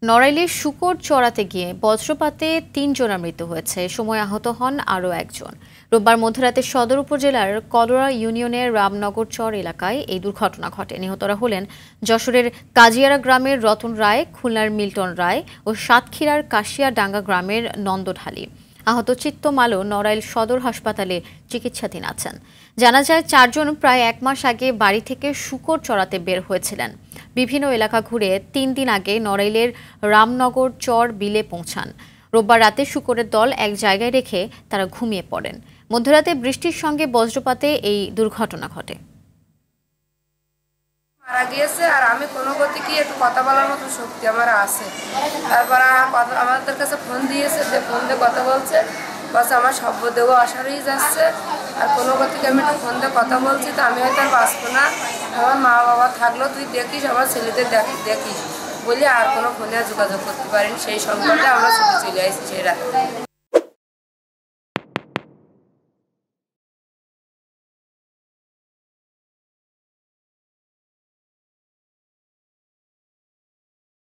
নড়াইলের শুকর চড়াতে গিয়ে বজ্রপাতে ৩ জনের মৃত্যু হয়েছে। এ সময় আহত হন আরও একজন। রোববার মধ্যরাতে সদর উপজেলার কলোরা ইউনিয়নের রামনগর চর এলাকায় এই দুর্ঘটনা ঘটে। নিহতরা হলেন যশোরের কাজিয়ারা গ্রামের রতন রায়, খুলনার মিল্টন রায় ও সাতক্ষীরার কাশিয়াডাঙ্গা গ্রামের নন্দঢালি। আহত চিত্তমালো নড়াইল সদর হাসপাতালে চিকিৎসাধীন আছেন। জানা যায় ৪ জন প্রায় ১ মাস আগে বাড়ি থেকে শুকর চড়াতে বের হয়েছিলেন। বিভিন্ন এলাকা ঘুরে ৩ দিন আগে নড়াইলের রামনগর চর বিলে পৌঁছান। রোববার রাতে শুকরের দল এক জায়গায় রেখে তারা ঘুমিয়ে পড়েন। মধ্যরাতে বৃষ্টির সঙ্গে বজ্রপাতে এই দুর্ঘটনা ঘটে। মারা গিয়েছে আর আমি কোনো গতি কি একটু কথা বলার মতো শক্তি আমার আছে। তারপর আমাদের কাছে ফোন দিয়েছে, যে ফোন দিয়ে কথা বলছে, বাস আমার শব্দ দেবো আসারই যাচ্ছে। আর কোনো গতিকে আমি একটু ফোন দিয়ে কথা বলছি, তো আমি হয়তো আর বাঁচবো না। আমার মা বাবা থাকলেও তুই দেখিস, আমার ছেলেদের দেখিস বলে আর কোনো ফোনে যোগাযোগ করতে পারিনি। সেই সংকটে আমরা ছুটে চলে আসছি সেই রাতে।